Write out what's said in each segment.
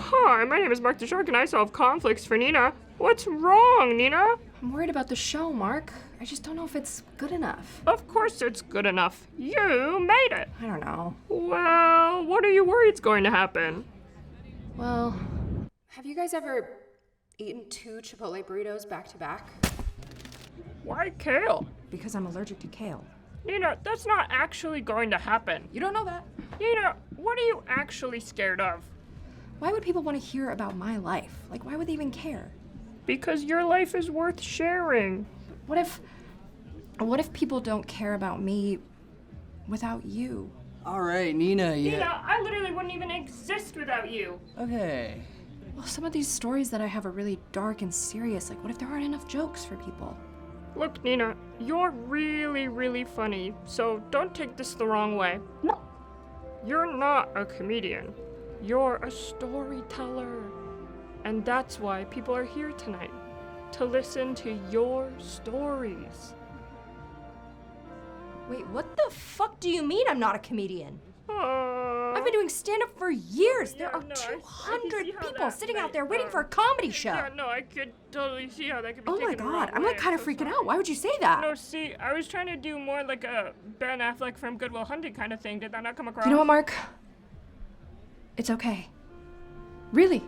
Hi, my name is Mark the Shark and I solve conflicts for Nina. What's wrong, Nina? I'm worried about the show, Mark. I just don't know if it's good enough. Of course it's good enough. You made it. I don't know. Well, what are you worried's going to happen? Well, have you guys ever eaten 2 Chipotle burritos back to back? Why kale? Because I'm allergic to kale. Nina, that's not actually going to happen. You don't know that. Nina, what are you actually scared of? Why would people want to hear about my life? Like, why would they even care? Because your life is worth sharing. What if people don't care about me without you? All right, Nina, yeah. Nina, I literally wouldn't even exist without you. Okay. Well, some of these stories that I have are really dark and serious. Like, what if there aren't enough jokes for people? Look, Nina, you're really, really funny, so don't take this the wrong way. No. You're not a comedian. You're a storyteller. And that's why people are here tonight, to listen to your stories. Wait, what the fuck do you mean I'm not a comedian? I've been doing stand-up for years. There are 200 people sitting out there waiting for a comedy show. Yeah, no, I could totally see how that could be Oh taken my the wrong god, I'm like way. kind of So freaking sorry. out. Why would you say that? No, see, I was trying to do more like a Ben Affleck from Good Will Hunting kind of thing. Did that not come across? You know what, Mark? It's okay. Really,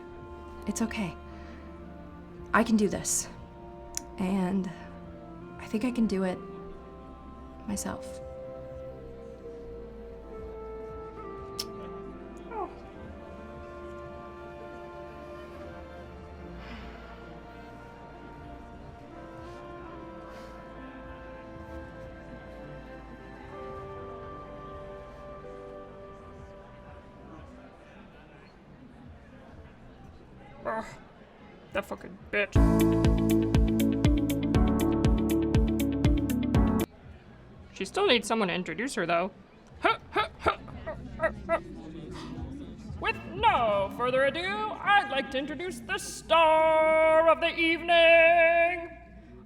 it's okay. I can do this. And I think I can do it myself. Ugh, that fucking bitch. She still needs someone to introduce her, though. With no further ado, I'd like to introduce the star of the evening!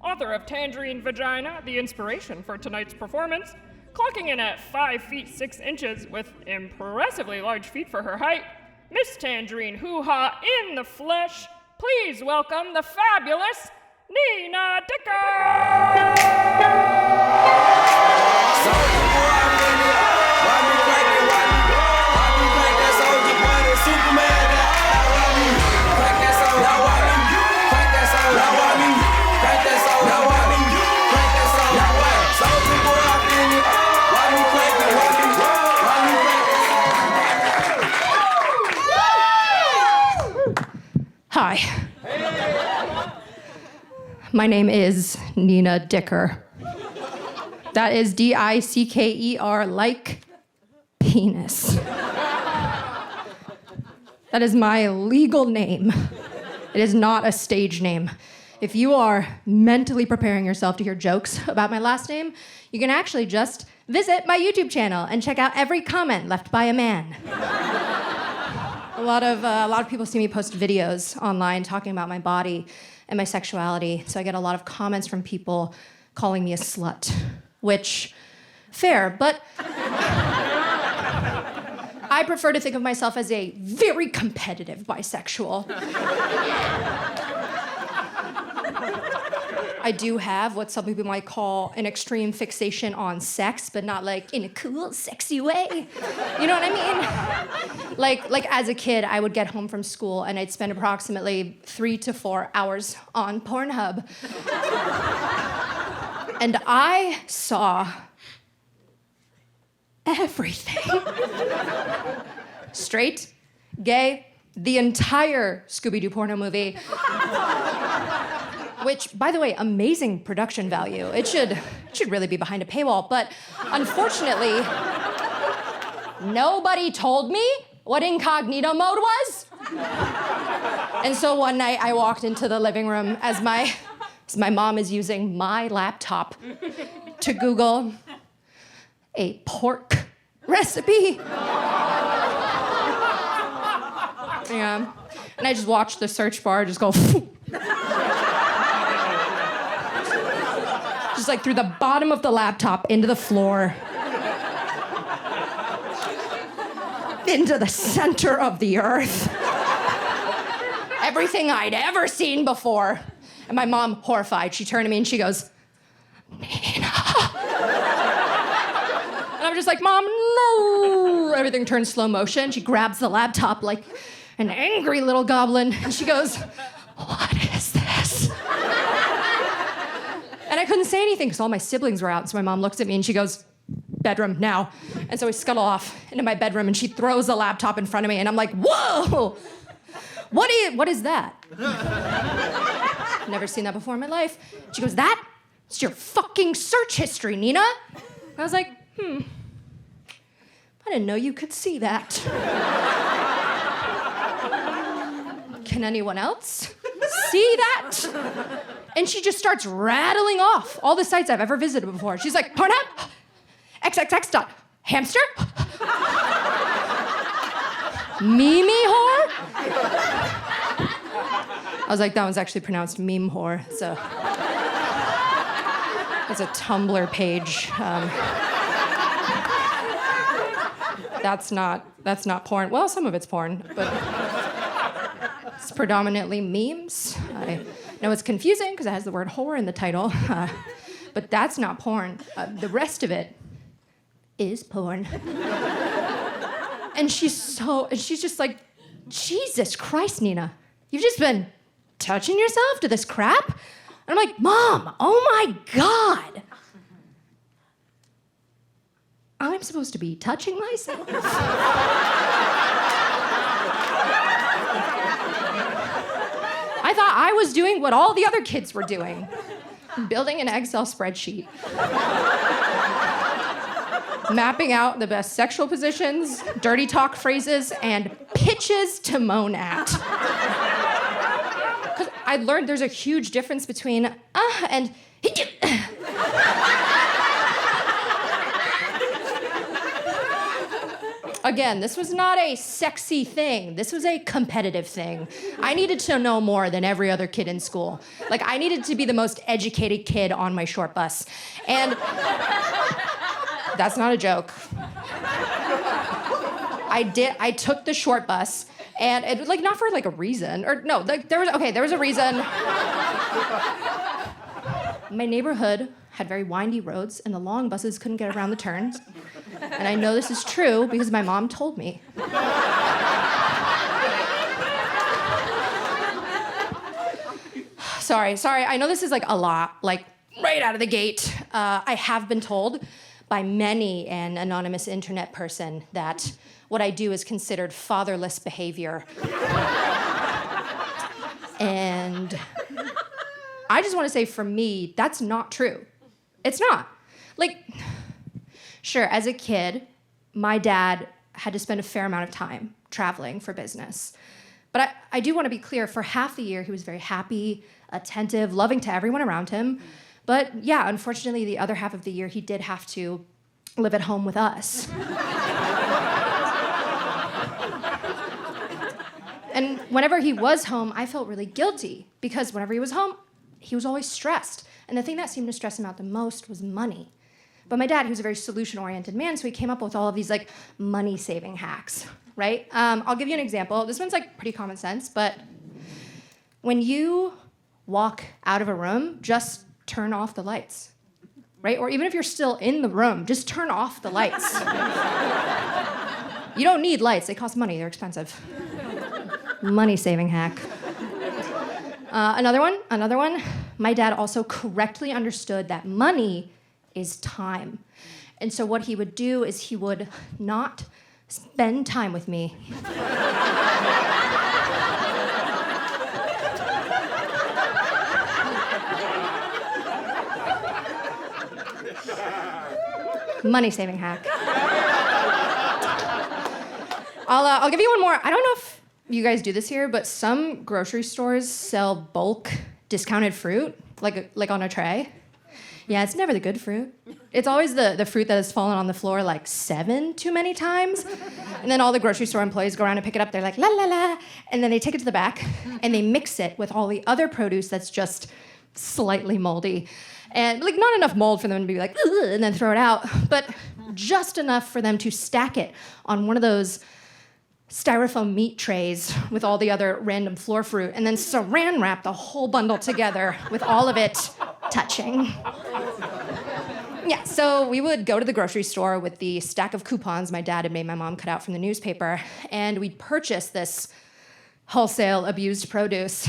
Author of Tangerine, Vagina, the inspiration for tonight's performance, clocking in at 5 feet 6 inches with impressively large feet for her height, Miss Tangerine Hoo-Ha in the flesh, please welcome the fabulous Nina Hi. My name is Nina Dicker. That is D-I-C-K-E-R, like penis. That is my legal name. It is not a stage name. If you are mentally preparing yourself to hear jokes about my last name, you can actually just visit my YouTube channel and check out every comment left by a man. A lot of people see me post videos online talking about my body and my sexuality, so I get a lot of comments from people calling me a slut, which, fair, but I prefer to think of myself as a very competitive bisexual. I do have what some people might call an extreme fixation on sex, but not like in a cool, sexy way. You know what I mean? Like as a kid, I would get home from school and I'd spend approximately 3 to 4 hours on Pornhub. And I saw everything. Straight, gay, the entire Scooby-Doo porno movie. Which, by the way, amazing production value. It should really be behind a paywall, but unfortunately, nobody told me what incognito mode was. And so one night I walked into the living room as my So my mom is using my laptop to Google a pork recipe. Yeah. And I just watch the search bar just go just like through the bottom of the laptop into the floor. Into the center of the earth. Everything I'd ever seen before. And my mom, horrified, she turned to me and she goes, Nina. And I'm just like, Mom, no. Everything turns slow motion. She grabs the laptop like an angry little goblin. And she goes, what is this? And I couldn't say anything because all my siblings were out. So my mom looks at me and she goes, bedroom, now. And so we scuttle off into my bedroom and she throws the laptop in front of me and I'm like, whoa! What is that? Never seen that before in my life. She goes, it's your fucking search history, Nina. I was like, I didn't know you could see that. Can anyone else see that? And she just starts rattling off all the sites I've ever visited before. She's like, Pornhub, xxx.hamster, Mimi whore. I was like, that one's actually pronounced meme whore. So it's a Tumblr page. That's not porn. Well, some of it's porn, but it's predominantly memes. I know it's confusing because it has the word whore in the title, but that's not porn. The rest of it is porn. And she's just like, Jesus Christ, Nina, you've just been touching yourself to this crap? And I'm like, Mom, oh my God. I'm supposed to be touching myself? I thought I was doing what all the other kids were doing, building an Excel spreadsheet. Mapping out the best sexual positions, dirty talk phrases, and pitches to moan at. Because I learned there's a huge difference between and Again, this was not a sexy thing. This was a competitive thing. I needed to know more than every other kid in school. Like, I needed to be the most educated kid on my short bus. And that's not a joke. I took the short bus, and it like not for like a reason, or no, like there was a reason. My neighborhood had very windy roads, and the long buses couldn't get around the turns. And I know this is true because my mom told me. Sorry, I know this is like a lot, like right out of the gate. I have been told by many an anonymous internet person that what I do is considered fatherless behavior. And I just want to say, for me, that's not true. It's not. Like, sure, as a kid, my dad had to spend a fair amount of time traveling for business. But I do want to be clear, for half the year, he was very happy, attentive, loving to everyone around him. But yeah, unfortunately, the other half of the year, he did have to live at home with us. And whenever he was home, I felt really guilty because whenever he was home, he was always stressed. And the thing that seemed to stress him out the most was money. But my dad, he was a very solution-oriented man, so he came up with all of these like money-saving hacks, right? I'll give you an example. This one's like pretty common sense, but when you walk out of a room, just turn off the lights, right? Or even if you're still in the room, just turn off the lights. You don't need lights. They cost money. They're expensive. Money-saving hack. Another one. My dad also correctly understood that money is time. And so what he would do is he would not spend time with me. Money-saving hack. I'll give you one more. I don't know if you guys do this here, but some grocery stores sell bulk discounted fruit, like on a tray. Yeah, it's never the good fruit. It's always the fruit that has fallen on the floor like 7 too many times. And then all the grocery store employees go around and pick it up. They're like, la, la, la. And then they take it to the back and they mix it with all the other produce that's just slightly moldy. And like not enough mold for them to be like, ugh, and then throw it out, but just enough for them to stack it on one of those styrofoam meat trays with all the other random floor fruit, and then saran wrap the whole bundle together with all of it touching. Yeah, so we would go to the grocery store with the stack of coupons my dad had made my mom cut out from the newspaper, and we'd purchase this wholesale abused produce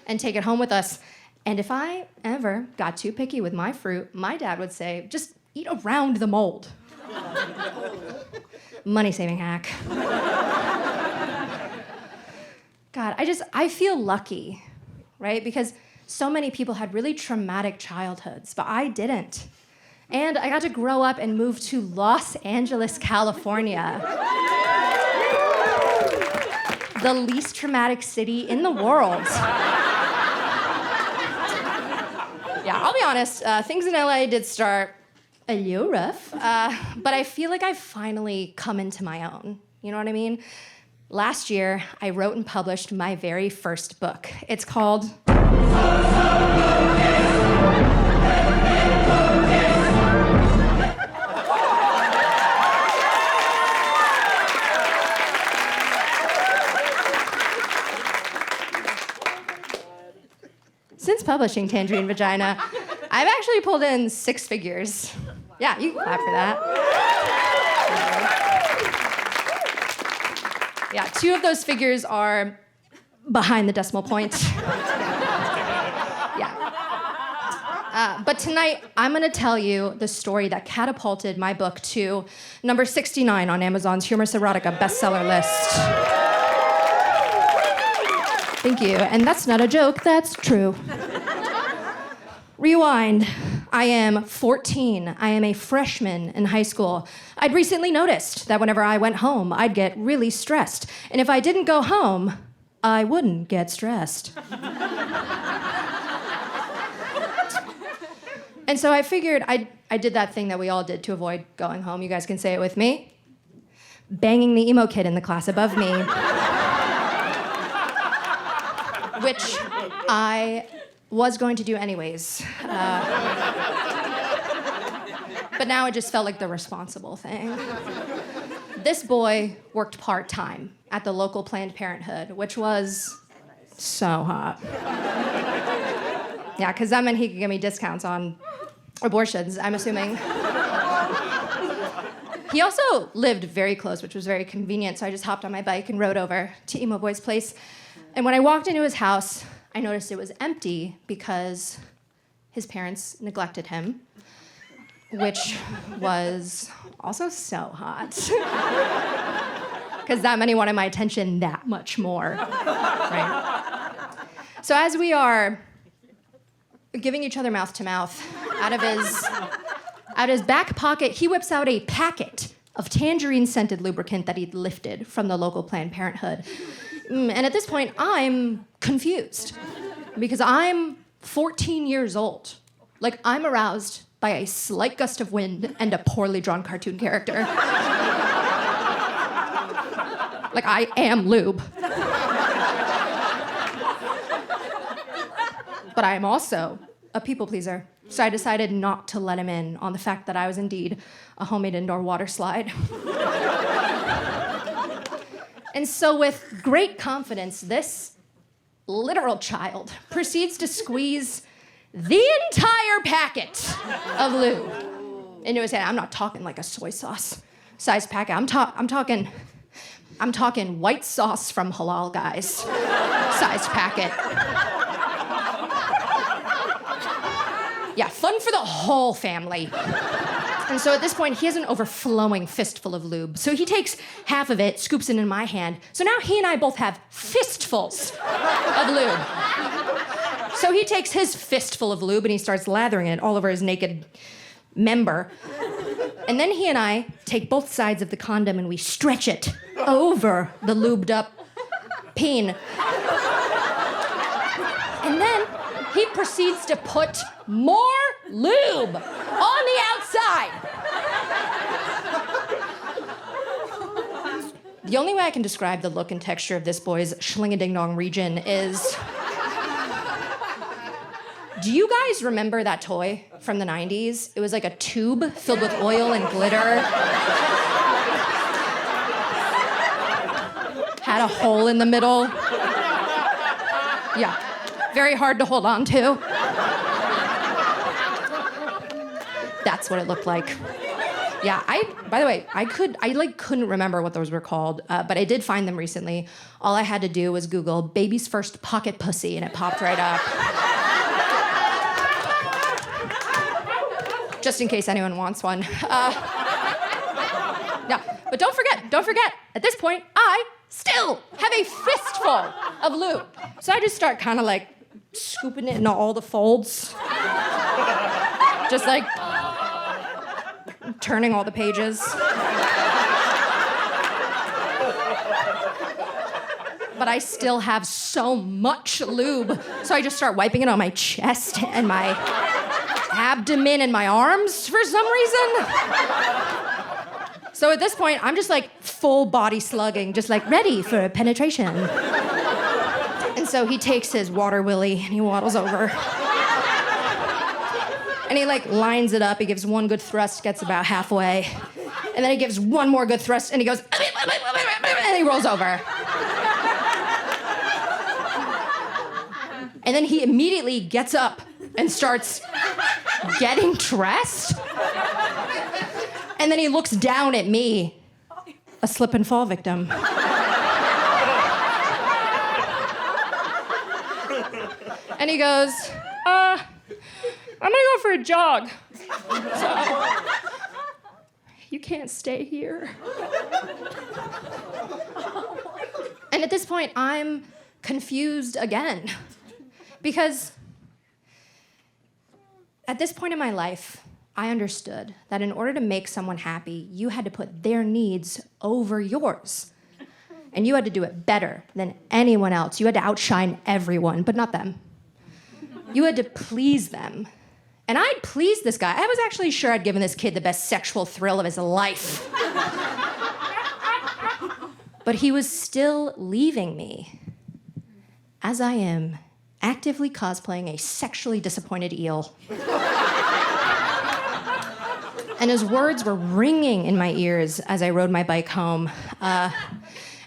and take it home with us. And if I ever got too picky with my fruit, my dad would say, just eat around the mold. Money-saving hack. God, I feel lucky, right? Because so many people had really traumatic childhoods, but I didn't. And I got to grow up and move to Los Angeles, California. The least traumatic city in the world. Yeah, I'll be honest, things in LA did start a little rough, but I feel like I've finally come into my own. You know what I mean? Last year, I wrote and published my very first book. It's called... Since publishing Tangerine Vagina, I've actually pulled in 6 figures. Yeah, you can clap for that. Yeah, 2 of those figures are behind the decimal point. Yeah. But tonight, I'm gonna tell you the story that catapulted my book to number 69 on Amazon's Humorous Erotica bestseller list. Thank you, and that's not a joke, that's true. Rewind. I am 14. I am a freshman in high school. I'd recently noticed that whenever I went home, I'd get really stressed. And if I didn't go home, I wouldn't get stressed. And so I figured I did that thing that we all did to avoid going home. You guys can say it with me. Banging the emo kid in the class above me. Which I was going to do anyways. But now it just felt like the responsible thing. This boy worked part-time at the local Planned Parenthood, which was so hot. Yeah, because that meant he could give me discounts on abortions, I'm assuming. He also lived very close, which was very convenient, so I just hopped on my bike and rode over to Emo Boy's place. And when I walked into his house, I noticed it was empty because his parents neglected him, which was also so hot. Because that meant he wanted my attention that much more, right? So as we are giving each other mouth to mouth, out of his back pocket, he whips out a packet of tangerine-scented lubricant that he'd lifted from the local Planned Parenthood. And at this point, I'm confused because I'm 14 years old. Like, I'm aroused by a slight gust of wind and a poorly drawn cartoon character. Like, I am lube. But I am also a people pleaser. So I decided not to let him in on the fact that I was indeed a homemade indoor water slide. And so with great confidence, this literal child proceeds to squeeze the entire packet of lube into his hand. I'm not talking like a soy sauce size packet. I'm talking white sauce from Halal Guys size packet. Yeah, fun for the whole family. And so at this point, he has an overflowing fistful of lube. So he takes half of it, scoops it in my hand. So now he and I both have fistfuls of lube. So he takes his fistful of lube and he starts lathering it all over his naked member. And then he and I take both sides of the condom and we stretch it over the lubed up peen. And then he proceeds to put more lube on the outside. The only way I can describe the look and texture of this boy's schling-a-ding-dong region is... Do you guys remember that toy from the 90s? It was like a tube filled with oil and glitter. Had a hole in the middle. Yeah, very hard to hold on to. That's what it looked like. Yeah, by the way, I couldn't remember what those were called, but I did find them recently. All I had to do was Google baby's first pocket pussy, and it popped right up. Just in case anyone wants one. Yeah, but don't forget, at this point, I still have a fistful of lube. So I just start kind of like scooping it into all the folds. Just like turning all the pages. But I still have so much lube. So I just start wiping it on my chest and my abdomen and my arms for some reason. So at this point, I'm just like full body slugging, just like ready for penetration. And so he takes his water willy and he waddles over. And he like lines it up, he gives one good thrust, gets about halfway. And then he gives one more good thrust and he goes, and he rolls over. And then he immediately gets up and starts getting dressed. And then he looks down at me, a slip and fall victim. And he goes, I'm gonna go for a jog. So, you can't stay here. And at this point, I'm confused again. Because at this point in my life, I understood that in order to make someone happy, you had to put their needs over yours. And you had to do it better than anyone else. You had to outshine everyone, but not them. You had to please them. And I'd pleased this guy. I was actually sure I'd given this kid the best sexual thrill of his life. But he was still leaving me, as I am actively cosplaying a sexually disappointed eel. And his words were ringing in my ears as I rode my bike home. And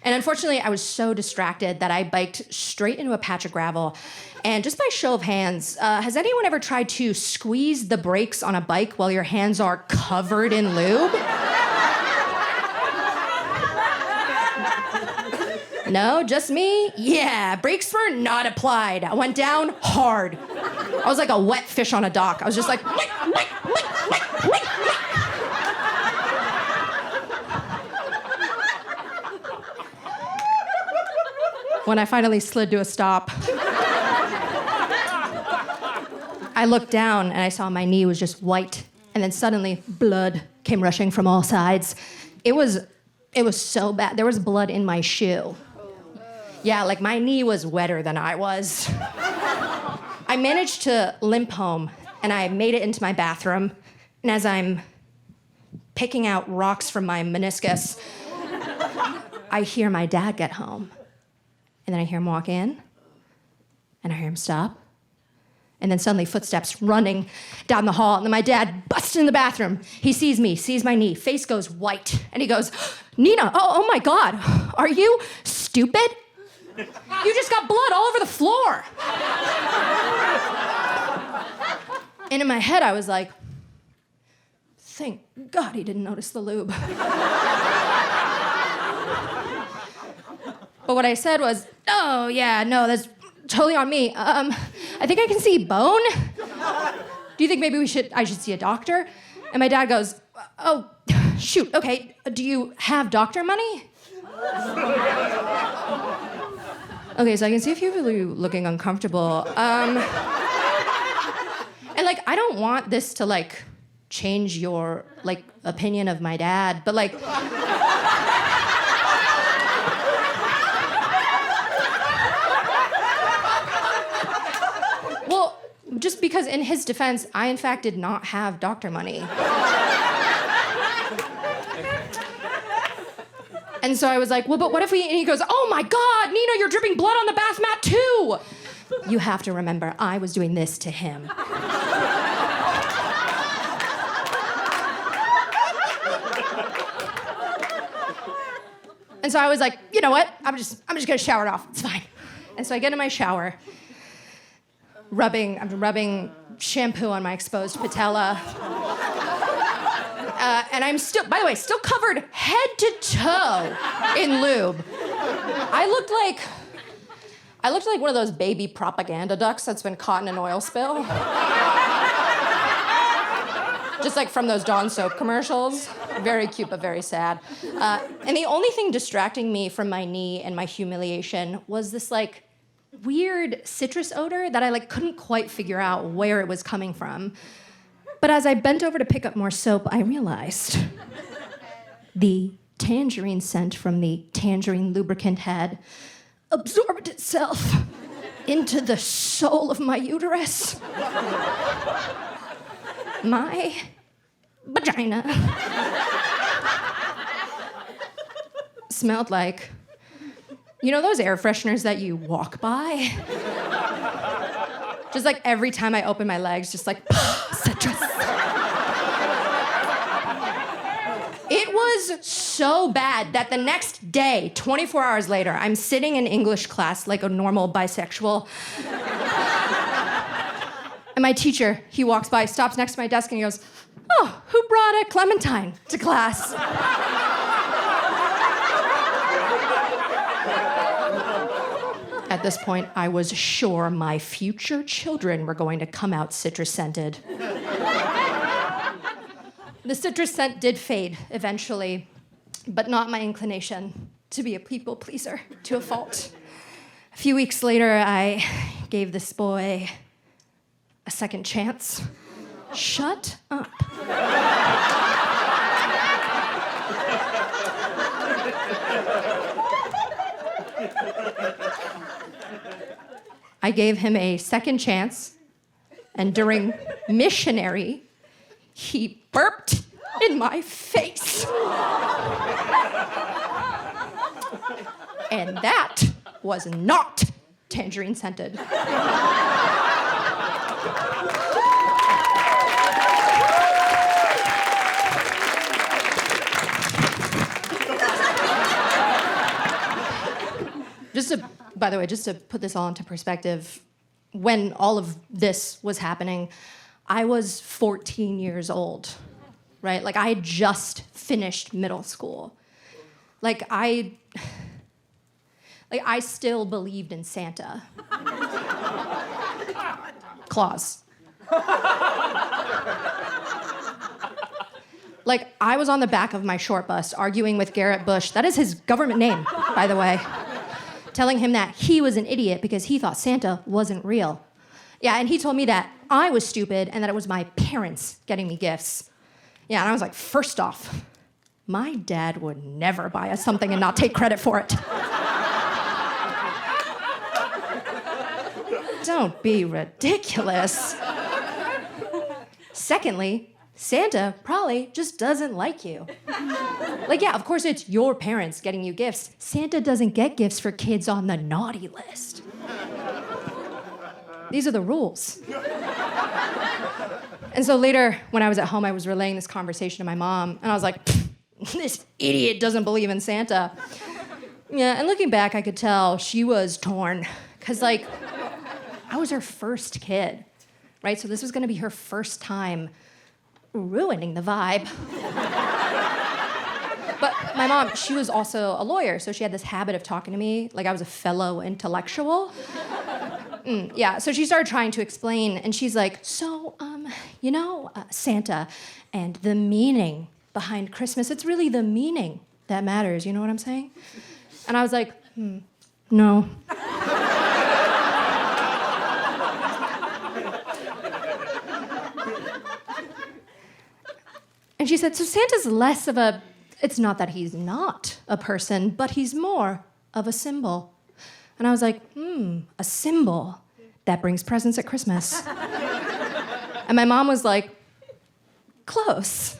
unfortunately, I was so distracted that I biked straight into a patch of gravel. And just by show of hands, has anyone ever tried to squeeze the brakes on a bike while your hands are covered in lube? No, just me? Yeah, brakes were not applied. I went down hard. I was like a wet fish on a dock. I was just like, When I finally slid to a stop, I looked down and I saw my knee was just white, and then suddenly blood came rushing from all sides. It was so bad. There was blood in my shoe. Yeah, like my knee was wetter than I was. I managed to limp home, and I made it into my bathroom, and as I'm picking out rocks from my meniscus, I hear my dad get home. And then I hear him walk in, and I hear him stop, and then suddenly footsteps running down the hall, and then my dad busts in the bathroom. He sees me, sees my knee, face goes white, and he goes, Nina, oh my God, are you stupid? You just got blood all over the floor. And in my head, I was like, thank God he didn't notice the lube. But what I said was, oh, yeah, no, that's totally on me. I think I can see bone. Do you think maybe I should see a doctor? And my dad goes, oh, shoot, okay, do you have doctor money? Okay, so I can see a few of you looking uncomfortable. And, like, I don't want this to, like, change your, like, opinion of my dad, but, like... because in his defense, I in fact did not have doctor money. And so I was like, well, but what if we, and he goes, oh my God, Nina, you're dripping blood on the bath mat too. You have to remember, I was doing this to him. And so I was like, you know what? I'm just gonna shower it off. It's fine. And so I get in my shower, I'm rubbing shampoo on my exposed patella. And I'm still, by the way, still covered head to toe in lube. I looked like one of those baby propaganda ducks that's been caught in an oil spill. Just like from those Dawn soap commercials. Very cute, but very sad. And the only thing distracting me from my knee and my humiliation was this like weird citrus odor that I couldn't quite figure out where it was coming from. But as I bent over to pick up more soap, I realized the tangerine scent from the tangerine lubricant had absorbed itself into the soul of my uterus. My vagina smelled like, you know those air fresheners that you walk by? Just like every time I open my legs, just like, citrus. It was so bad that the next day, 24 hours later, I'm sitting in English class like a normal bisexual. And my teacher, he walks by, stops next to my desk, and he goes, oh, who brought a clementine to class? At this point, I was sure my future children were going to come out citrus-scented. The citrus scent did fade eventually, but not my inclination to be a people pleaser to a fault. A few weeks later, I gave this boy a second chance. Shut up. I gave him a second chance, and during missionary, he burped in my face. And that was not tangerine scented. By the way, just to put this all into perspective, when all of this was happening, I was 14 years old, right? Like, I had just finished middle school. I still believed in Santa. Claus. I was on the back of my short bus arguing with Garrett Bush. That is his government name, by the way. Telling him that he was an idiot because he thought Santa wasn't real. Yeah, and he told me that I was stupid and that it was my parents getting me gifts. Yeah, and I was like, first off, my dad would never buy us something and not take credit for it. Don't be ridiculous. Secondly, Santa probably just doesn't like you. Yeah, of course it's your parents getting you gifts. Santa doesn't get gifts for kids on the naughty list. These are the rules. And so later, when I was at home, I was relaying this conversation to my mom, and I was like, this idiot doesn't believe in Santa. Yeah, and looking back, I could tell she was torn, because I was her first kid, right? So this was gonna be her first time ruining the vibe. But my mom, she was also a lawyer, so she had this habit of talking to me like I was a fellow intellectual. Yeah, so she started trying to explain, and she's like, so, Santa and the meaning behind Christmas, it's really the meaning that matters, you know what I'm saying? And I was like, no. And she said, so Santa's less of a, it's not that he's not a person, but he's more of a symbol. And I was like, a symbol that brings presents at Christmas. And my mom was like, close.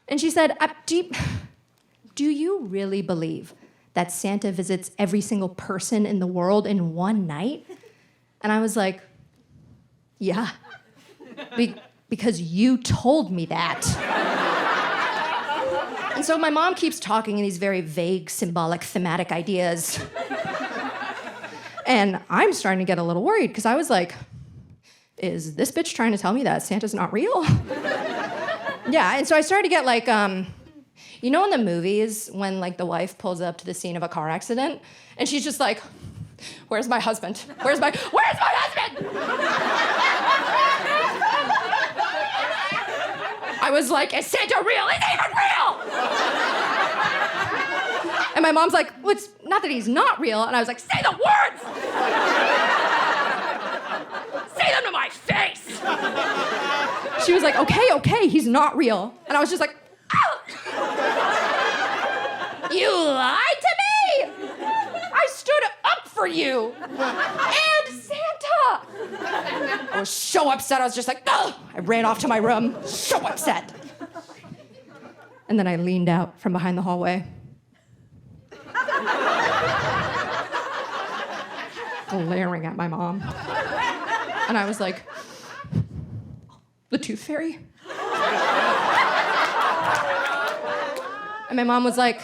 And she said, do you really believe that Santa visits every single person in the world in one night? And I was like, yeah, because you told me that. And so my mom keeps talking in these very vague, symbolic, thematic ideas. And I'm starting to get a little worried because I was like, is this bitch trying to tell me that Santa's not real? Yeah, and so I started to get like, you know in the movies when like the wife pulls up to the scene of a car accident and she's just like, where's my husband? Where's my husband? I was like, is Santa real? Is he even real? And my mom's like, well, it's not that he's not real. And I was like, say the words! Say them to my face! She was like, okay, he's not real. And I was just like, oh! You lied to me! I stood up for you! And Santa! I was so upset, I was just like, oh! I ran off to my room, so upset. And then I leaned out from behind the hallway. Glaring at my mom. And I was like, the tooth fairy? And my mom was like,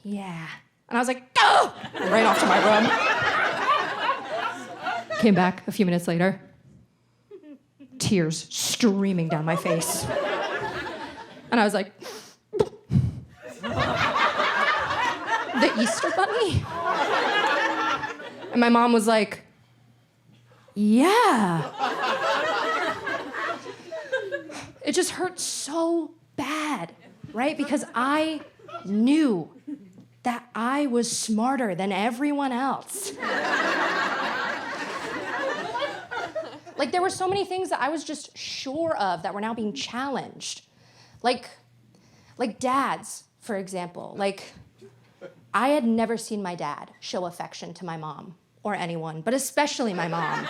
yeah. And I was like, oh! And ran off to my room. Came back a few minutes later. Tears streaming down my face. And I was like, the Easter Bunny? And my mom was like, yeah. It just hurt so bad, right? Because I knew that I was smarter than everyone else. Like, there were so many things that I was just sure of that were now being challenged. Like dads, for example. Like, I had never seen my dad show affection to my mom or anyone, but especially my mom.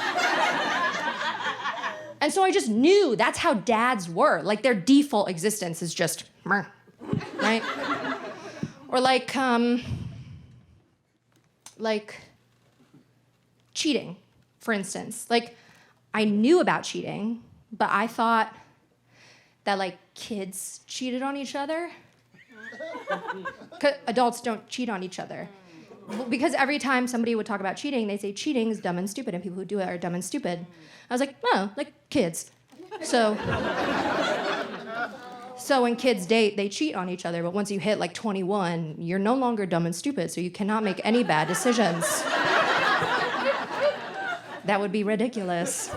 And so I just knew that's how dads were. Like, their default existence is just, meh, right? Or like cheating, for instance. Like, I knew about cheating, but I thought that, like, kids cheated on each other. Adults don't cheat on each other. Because every time somebody would talk about cheating, they say cheating is dumb and stupid, and people who do it are dumb and stupid. I was like, oh, like kids. So when kids date, they cheat on each other, but once you hit like 21, you're no longer dumb and stupid, so you cannot make any bad decisions. That would be ridiculous.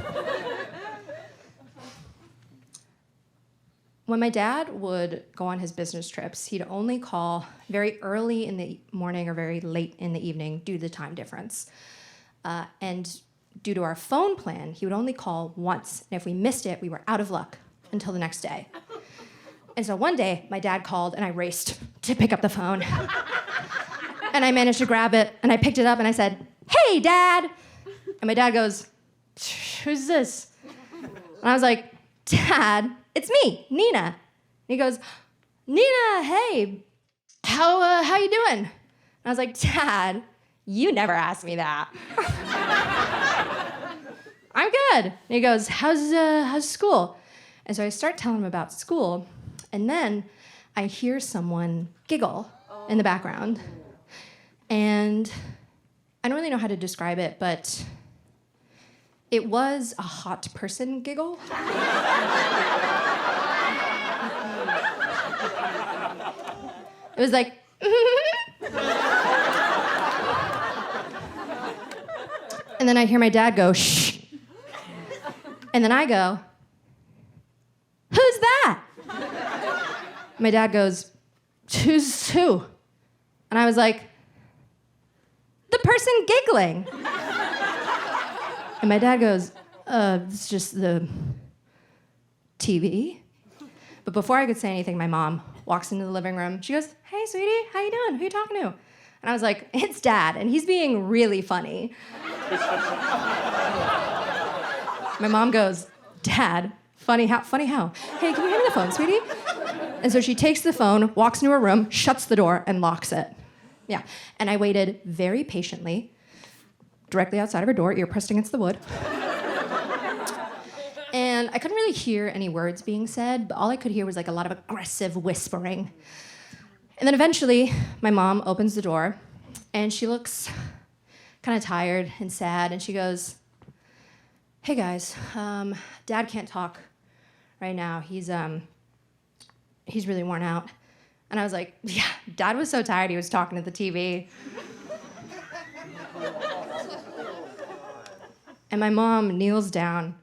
When my dad would go on his business trips, he'd only call very early in the morning or very late in the evening due to the time difference. And due to our phone plan, he would only call once. And if we missed it, we were out of luck until the next day. And so one day, my dad called and I raced to pick up the phone. And I managed to grab it and I picked it up and I said, "Hey, Dad." And my dad goes, "Who's this?" And I was like, "Dad, it's me, Nina." And he goes, "Nina, hey, how you doing?" And I was like, "Dad, you never asked me that." "I'm good." And he goes, how's school?" And so I start telling him about school, and then I hear someone giggle in the background. And I don't really know how to describe it, but it was a hot person giggle. It was like, and then I hear my dad go, "Shh." And then I go, "Who's that?" My dad goes, "Who's who?" And I was like, "The person giggling." And my dad goes, "It's just the TV." But before I could say anything, my mom walks into the living room. She goes, "Hey, sweetie, how you doing? Who you talking to?" And I was like, "It's Dad, and he's being really funny." My mom goes, Dad, funny how? Hey, can you hand me the phone, sweetie? And so she takes the phone, walks into her room, shuts the door, and locks it. Yeah, and I waited very patiently, directly outside of her door, ear pressed against the wood. And I couldn't really hear any words being said, but all I could hear was like a lot of aggressive whispering. And then eventually, my mom opens the door, and she looks kind of tired and sad, and she goes, hey guys, Dad can't talk right now. He's really worn out. And I was like, yeah, Dad was so tired he was talking to the TV. And my mom kneels down.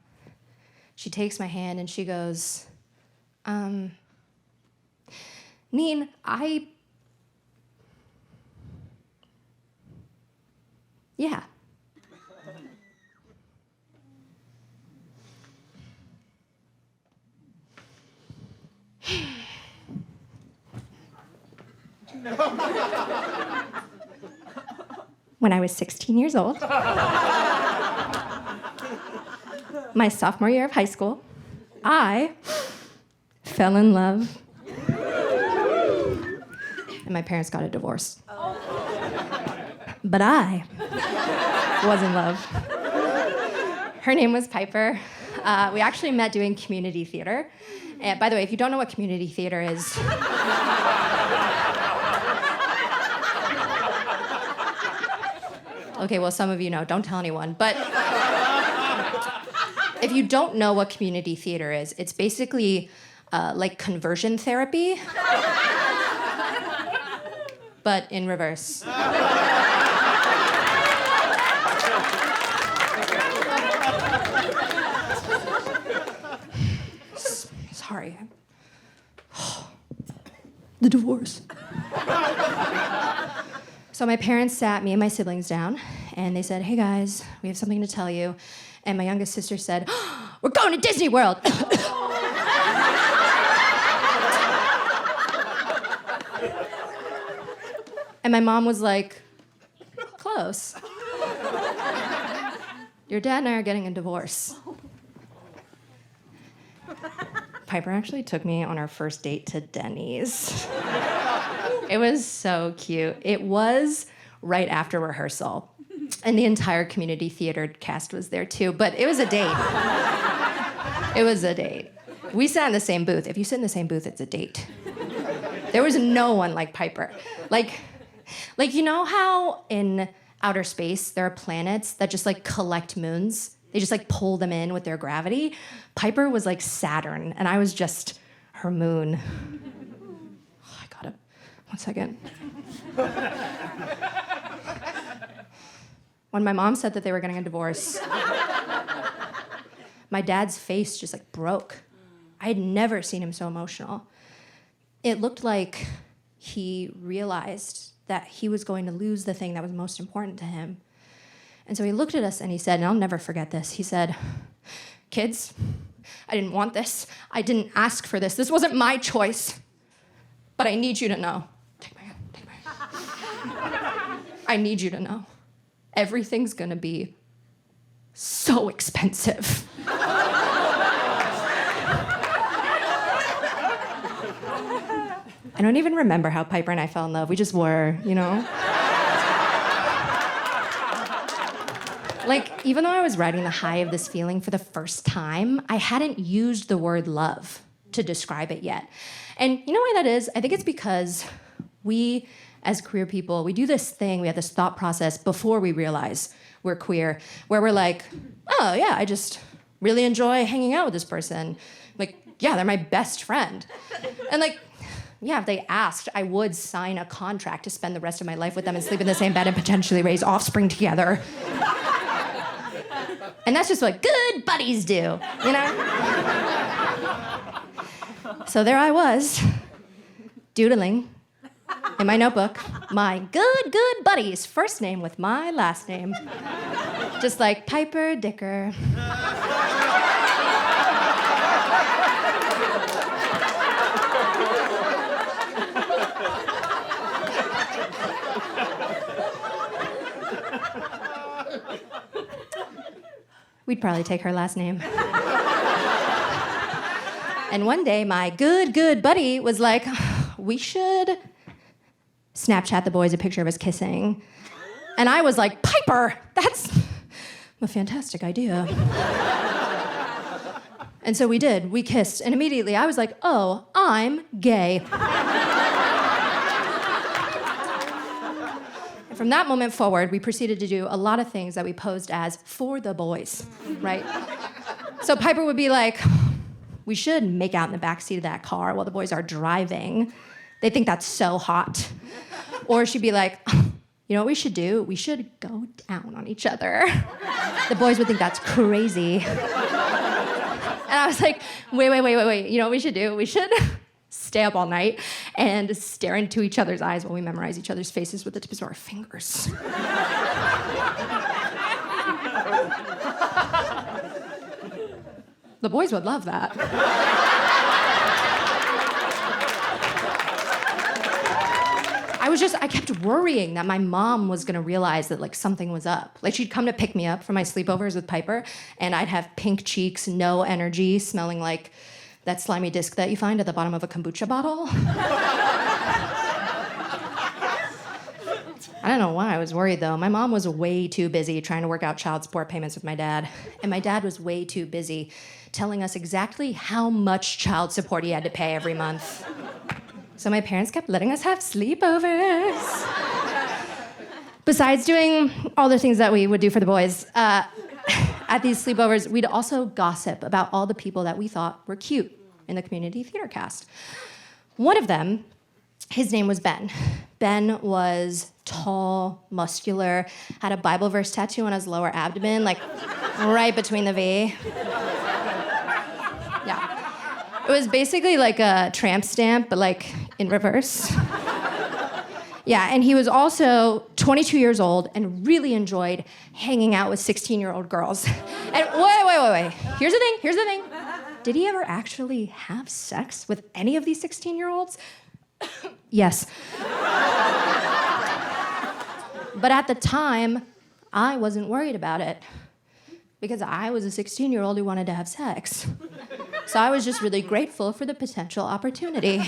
She takes my hand and she goes, Neen, yeah. When I was 16 years old, my sophomore year of high school, I fell in love. And my parents got a divorce. But I was in love. Her name was Piper. We actually met doing community theater. And by the way, if you don't know what community theater is, okay, well, some of you know, don't tell anyone. But if you don't know what community theater is, it's basically like conversion therapy, but in reverse. Sorry. The divorce. So my parents sat me and my siblings down, and they said, hey guys, we have something to tell you. And my youngest sister said, we're going to Disney World. And my mom was like, close. Your dad and I are getting a divorce. Piper actually took me on our first date to Denny's. It was so cute. It was right after rehearsal. And the entire community theater cast was there too, but it was a date. It was a date. We sat in the same booth. If you sit in the same booth, it's a date. There was no one like Piper. Like you know how in outer space there are planets that just like collect moons? They just like pull them in with their gravity. Piper was like Saturn, and I was just her moon. Oh, I got it. 1 second. When my mom said that they were getting a divorce, my dad's face just like broke. I had never seen him so emotional. It looked like he realized that he was going to lose the thing that was most important to him. And so he looked at us and he said, and I'll never forget this, he said, kids, I didn't want this. I didn't ask for this. This wasn't my choice. But I need you to know. Take my hand. I need you to know. Everything's gonna be so expensive. I don't even remember how Piper and I fell in love. We just were, you know? Like, even though I was riding the high of this feeling for the first time, I hadn't used the word love to describe it yet. And you know why that is? I think it's because we, as queer people, we do this thing, we have this thought process before we realize we're queer, where we're like, oh yeah, I just really enjoy hanging out with this person. Like, yeah, they're my best friend. And like, yeah, if they asked, I would sign a contract to spend the rest of my life with them and sleep in the same bed and potentially raise offspring together. And that's just what good buddies do, you know? So there I was, doodling in my notebook, my good buddies, first name with my last name. Just like Piper Dicker. we'd probably take her last name. And one day, my good buddy was like, we should Snapchat the boys a picture of us kissing. And I was like, Piper, that's a fantastic idea. And so we did. We kissed. And immediately I was like, oh, I'm gay. And from that moment forward, we proceeded to do a lot of things that we posed as for the boys, right? So Piper would be like, we should make out in the backseat of that car while the boys are driving. They think that's so hot. Or she'd be like, you know what we should do? We should go down on each other. The boys would think that's crazy. And I was like, wait. You know what we should do? We should stay up all night and stare into each other's eyes while we memorize each other's faces with the tips of our fingers. The boys would love that. I kept worrying that my mom was gonna realize that like something was up. Like she'd come to pick me up from my sleepovers with Piper, and I'd have pink cheeks, no energy, smelling like that slimy disc that you find at the bottom of a kombucha bottle. I don't know why I was worried though. My mom was way too busy trying to work out child support payments with my dad, and my dad was way too busy telling us exactly how much child support he had to pay every month. So my parents kept letting us have sleepovers. Besides doing all the things that we would do for the boys, at these sleepovers, we'd also gossip about all the people that we thought were cute in the community theater cast. One of them, his name was Ben. Ben was tall, muscular, had a Bible verse tattoo on his lower abdomen, like right between the V. Yeah. It was basically like a tramp stamp, but like in reverse. Yeah, and he was also 22 years old and really enjoyed hanging out with 16-year-old girls. And wait. Here's the thing. Did he ever actually have sex with any of these 16-year-olds? Yes. But at the time, I wasn't worried about it because I was a 16-year-old who wanted to have sex. So I was just really grateful for the potential opportunity.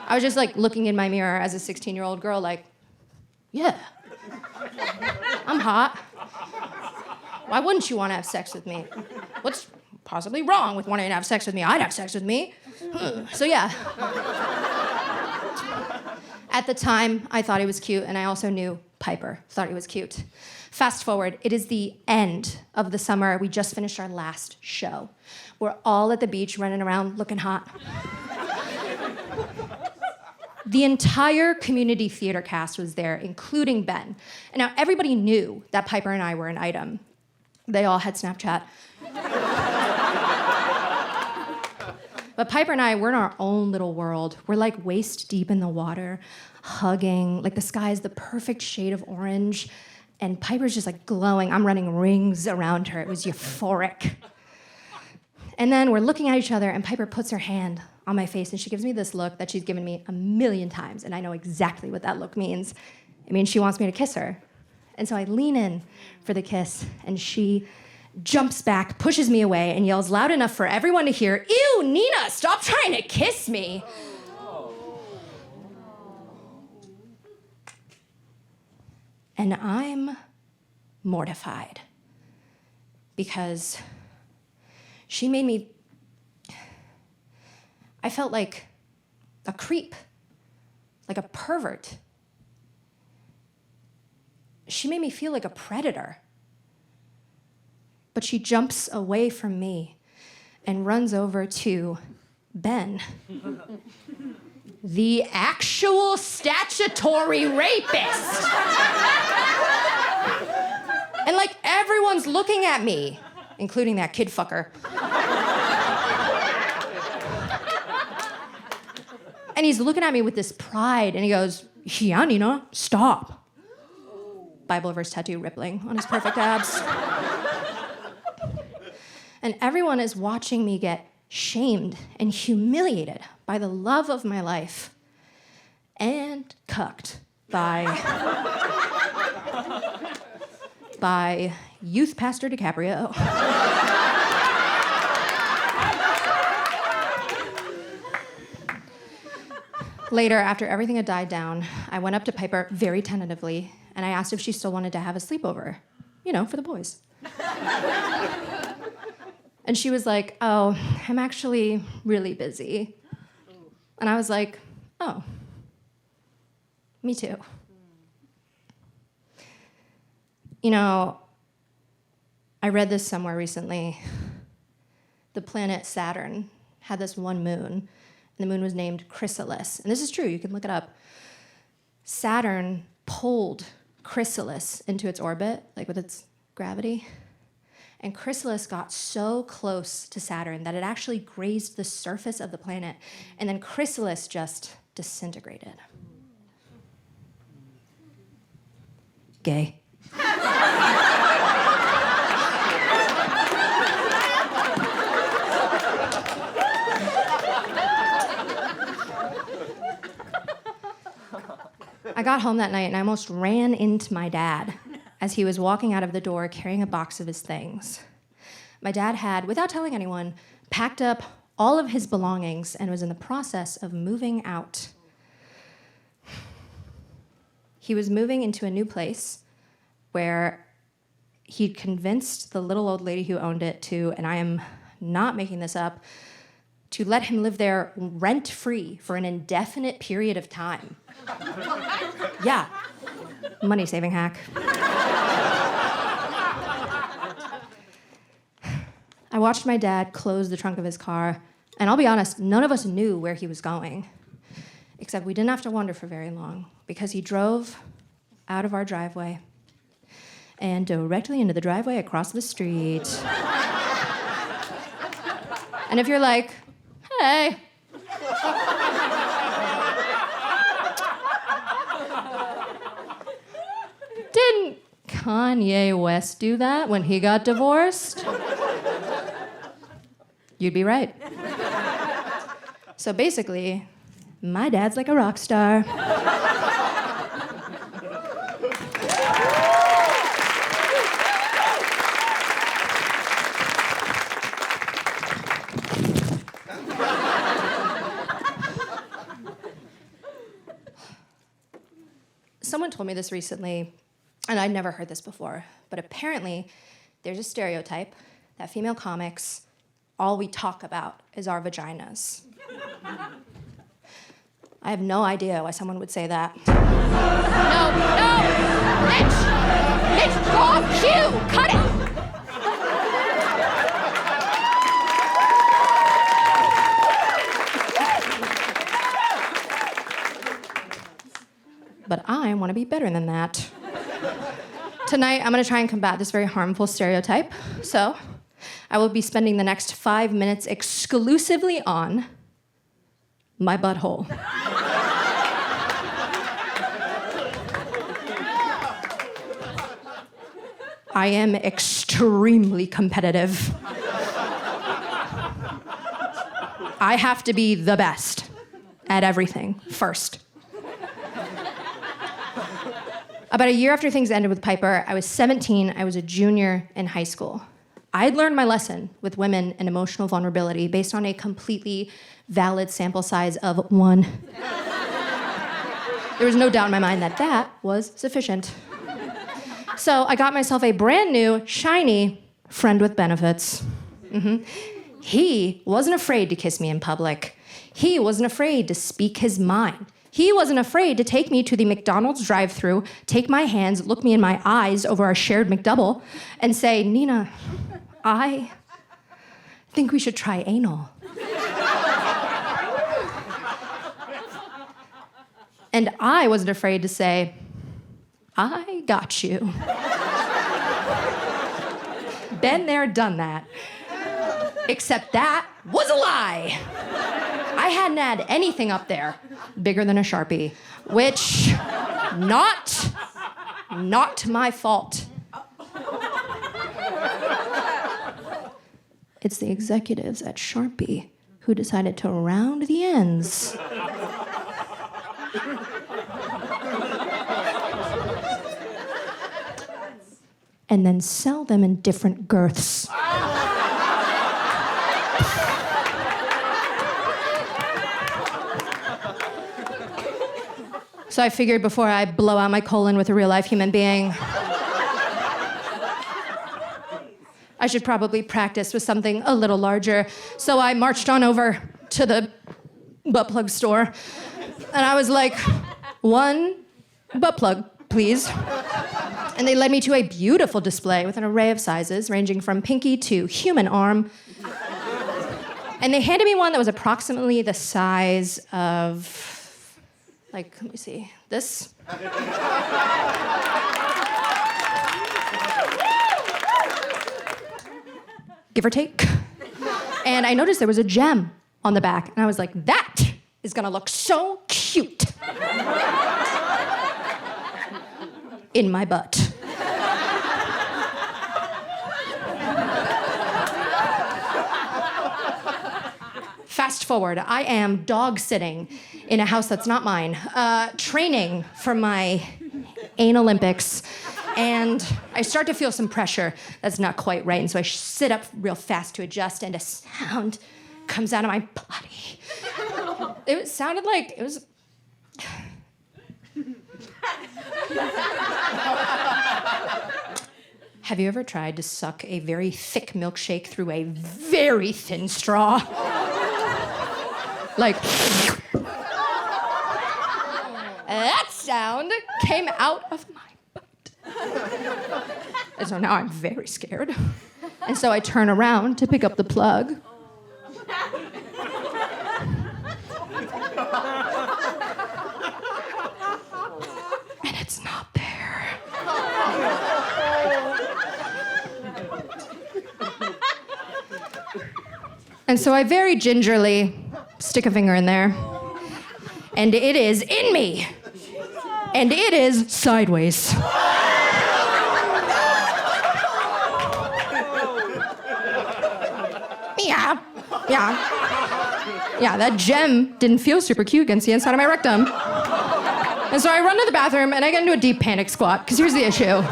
I was just like looking in my mirror as a 16-year-old girl like, yeah, I'm hot. Why wouldn't you want to have sex with me? What's possibly wrong with wanting to have sex with me? I'd have sex with me. So yeah. At the time, I thought he was cute, and I also knew Piper thought he was cute. Fast forward, it is the end of the summer. We just finished our last show. We're all at the beach running around looking hot. The entire community theater cast was there, including Ben. And now everybody knew that Piper and I were an item. They all had Snapchat. But Piper and I, we're in our own little world. We're like waist deep in the water, hugging, like the sky is the perfect shade of orange. And Piper's just like glowing. I'm running rings around her. It was euphoric. And then we're looking at each other, and Piper puts her hand on my face, and she gives me this look that she's given me 1,000,000 times, and I know exactly what that look means. It means she wants me to kiss her. And so I lean in for the kiss, and she jumps back, pushes me away, and yells loud enough for everyone to hear, "Ew, Nina, stop trying to kiss me." And I'm mortified because she made me, I felt like a creep, like a pervert. She made me feel like a predator. But she jumps away from me and runs over to Ben, the actual statutory rapist. And like everyone's looking at me, including that kid fucker. And he's looking at me with this pride, and he goes, "Yeah, Nina, stop." Bible verse tattoo rippling on his perfect abs. And everyone is watching me get shamed and humiliated by the love of my life and cucked by Youth Pastor DiCaprio. Later, after everything had died down, I went up to Piper very tentatively, and I asked if she still wanted to have a sleepover. You know, for the boys. And she was like, oh, I'm actually really busy. And I was like, oh, me too. You know, I read this somewhere recently. The planet Saturn had this one moon, and the moon was named Chrysalis. And this is true, you can look it up. Saturn pulled Chrysalis into its orbit, like with its gravity. And Chrysalis got so close to Saturn that it actually grazed the surface of the planet. And then Chrysalis just disintegrated. Gay. I got home that night and I almost ran into my dad as he was walking out of the door carrying a box of his things. My dad had, without telling anyone, packed up all of his belongings and was in the process of moving out. He was moving into a new place where he'd convinced the little old lady who owned it to, and I am not making this up, to let him live there rent-free for an indefinite period of time. Yeah, money-saving hack. I watched my dad close the trunk of his car, and I'll be honest, none of us knew where he was going, except we didn't have to wonder for very long, because he drove out of our driveway and directly into the driveway across the street. And if you're like, hey, didn't Kanye West do that when he got divorced? You'd be right. So basically, my dad's like a rock star. Someone told me this recently, and I'd never heard this before, but apparently there's a stereotype that female comics, all we talk about is our vaginas. I have no idea why someone would say that. No! Mitch! Mitch, wrong cue! Cut it! But I want to be better than that. Tonight, I'm going to try and combat this very harmful stereotype. So, I will be spending the next 5 minutes exclusively on my butthole. I am extremely competitive. I have to be the best at everything first. About a year after things ended with Piper, I was 17, I was a junior in high school. I had learned my lesson with women and emotional vulnerability based on a completely valid sample size of 1. There was no doubt in my mind that that was sufficient. So I got myself a brand new, shiny friend with benefits. He wasn't afraid to kiss me in public. He wasn't afraid to speak his mind. He wasn't afraid to take me to the McDonald's drive-thru, take my hands, look me in my eyes over our shared McDouble, and say, Nina, I think we should try anal. And I wasn't afraid to say, I got you. Been there, done that. Except that was a lie. I hadn't had anything up there bigger than a Sharpie, which, not my fault. It's the executives at Sharpie who decided to round the ends. and then sell them in different girths. So I figured before I blow out my colon with a real life human being, I should probably practice with something a little larger. So I marched on over to the butt plug store, and I was like, 1 butt plug, please. And they led me to a beautiful display with an array of sizes, ranging from pinky to human arm. And they handed me one that was approximately the size of, like, let me see, this. Give or take. And I noticed there was a gem on the back, and I was like, that is gonna look so cute in my butt. Fast forward, I am dog sitting in a house that's not mine, training for my anal Olympics, and I start to feel some pressure that's not quite right, and so I sit up real fast to adjust, and a sound comes out of my body. It sounded like it was... Have you ever tried to suck a very thick milkshake through a very thin straw? Like... That sound came out of my butt. And so now I'm very scared. And so I turn around to pick up the plug. And it's not there. And so I very gingerly stick a finger in there. And it is in me. And it is sideways. Yeah. Yeah, that gem didn't feel super cute against the inside of my rectum. And so I run to the bathroom and I get into a deep panic squat, because here's the issue.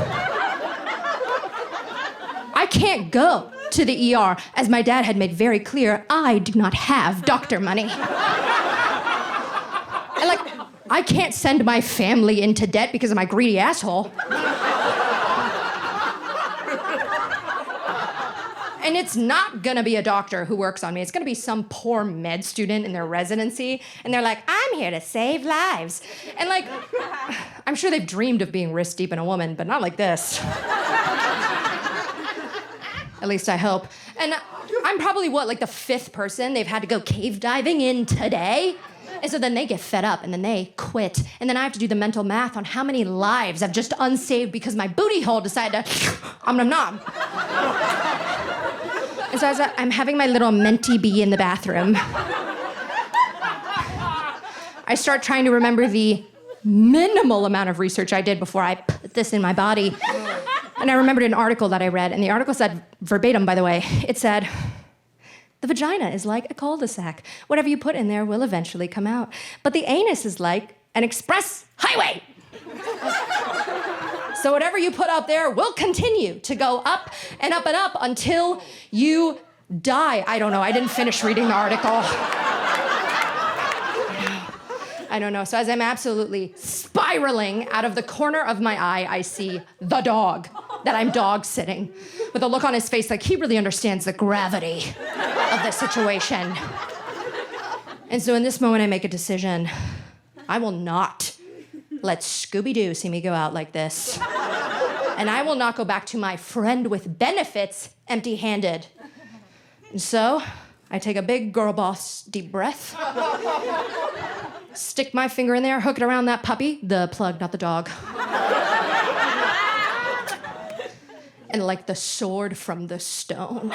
I can't go to the ER, as my dad had made very clear, I do not have doctor money. And like, I can't send my family into debt because of my greedy asshole. And it's not gonna be a doctor who works on me. It's gonna be some poor med student in their residency. And they're like, I'm here to save lives. And like, I'm sure they've dreamed of being wrist deep in a woman, but not like this. At least I hope. And I'm probably, like the 5th person they've had to go cave diving in today. And so then they get fed up, and then they quit. And then I have to do the mental math on how many lives I've just unsaved because my booty hole decided to nom. And so as I'm having my little mentee bee in the bathroom, I start trying to remember the minimal amount of research I did before I put this in my body. And I remembered an article that I read, and the article said, verbatim, by the way, it said, the vagina is like a cul-de-sac. Whatever you put in there will eventually come out. But the anus is like an express highway. So whatever you put out there will continue to go up and up and up until you die. I don't know. I didn't finish reading the article. I don't know. So as I'm absolutely spiraling out of the corner of my eye, I see the dog that I'm dog sitting with a look on his face like he really understands the gravity of the situation. And so in this moment, I make a decision. I will not let Scooby-Doo see me go out like this. And I will not go back to my friend with benefits empty-handed. And so I take a big girl boss deep breath, stick my finger in there, hook it around that puppy, the plug, not the dog. And like the sword from the stone,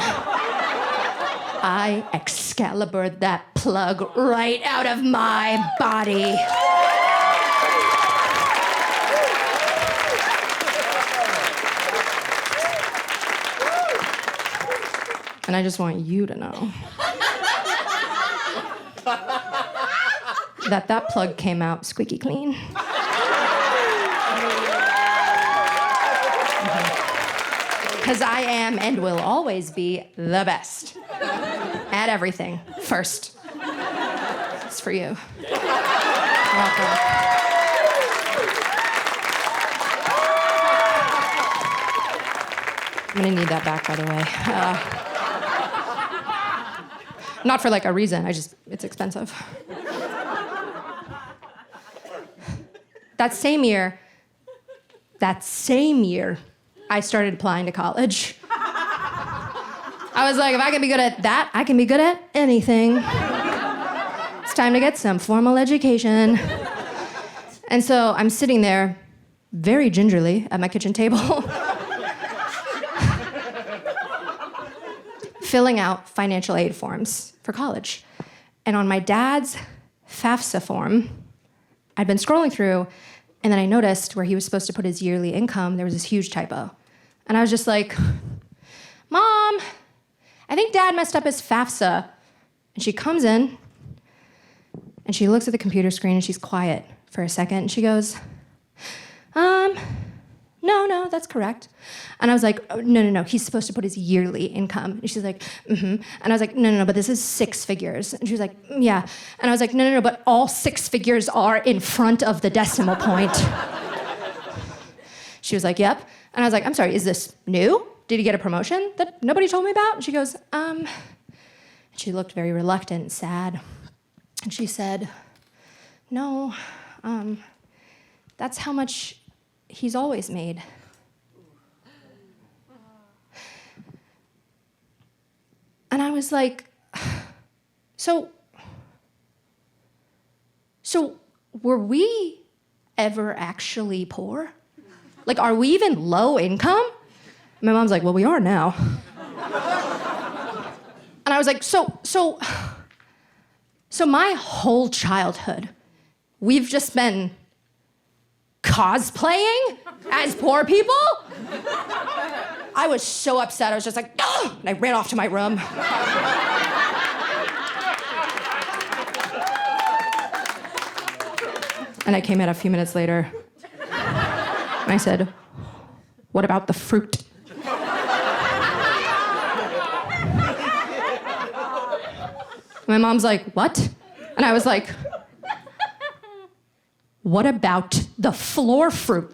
I Excalibured that plug right out of my body. And I just want you to know that plug came out squeaky clean. Because I am and will always be the best at everything. First. It's for you. Welcome. I'm gonna need that back, by the way. Not for like a reason, it's expensive. That same year, I started applying to college. I was like, if I can be good at that, I can be good at anything. It's time to get some formal education. And so I'm sitting there, very gingerly, at my kitchen table, filling out financial aid forms for college. And on my dad's FAFSA form, I'd been scrolling through, and then I noticed where he was supposed to put his yearly income, there was this huge typo. And I was just like, Mom, I think Dad messed up his FAFSA. And she comes in, and she looks at the computer screen, and she's quiet for a second, and she goes, no, that's correct. And I was like, oh, no, he's supposed to put his yearly income. And she's like, And I was like, no, but this is 6 figures. And she was like, yeah. And I was like, no, but all 6 figures are in front of the decimal point. She was like, yep. And I was like, I'm sorry, is this new? Did he get a promotion that nobody told me about? And she goes, She looked very reluctant and sad. And she said, no, that's how much he's always made. And I was like, so were we ever actually poor? Like, are we even low income? My mom's like, well, we are now. And I was like, so my whole childhood, we've just been cosplaying as poor people? I was so upset. I was just like, ugh! And I ran off to my room. And I came in a few minutes later. And I said, what about the fruit? My mom's like, what? And I was like, what about the floor fruit?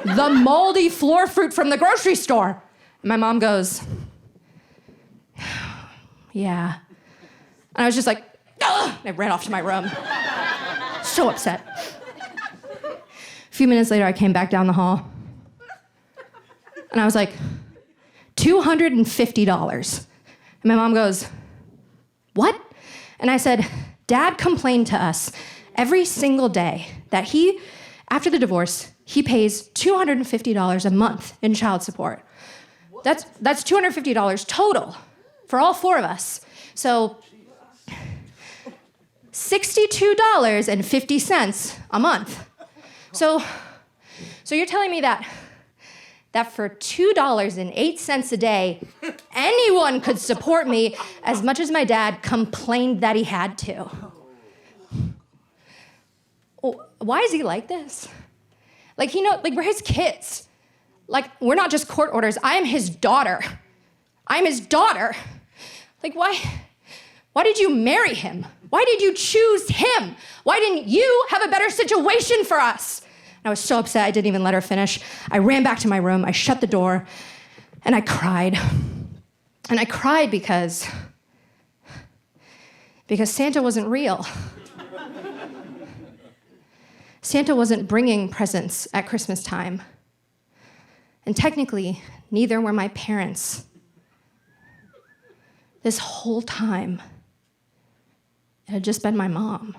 The moldy floor fruit from the grocery store? And my mom goes, yeah. And I was just like, ugh! And I ran off to my room. So upset. A few minutes later, I came back down the hall. And I was like, $250. And my mom goes, what? And I said, Dad complained to us every single day that after the divorce, he pays $250 a month in child support. That's $250 total for all 4 of us. So $62.50 a month. So you're telling me that for $2.08 a day, anyone could support me as much as my dad complained that he had to. Why is he like this? Like, we're his kids. Like, we're not just court orders. I am his daughter. I'm his daughter. Like, why did you marry him? Why did you choose him? Why didn't you have a better situation for us? And I was so upset, I didn't even let her finish. I ran back to my room, I shut the door, and I cried. And I cried because Santa wasn't real. Santa wasn't bringing presents at Christmas time. And technically, neither were my parents. This whole time, it had just been my mom.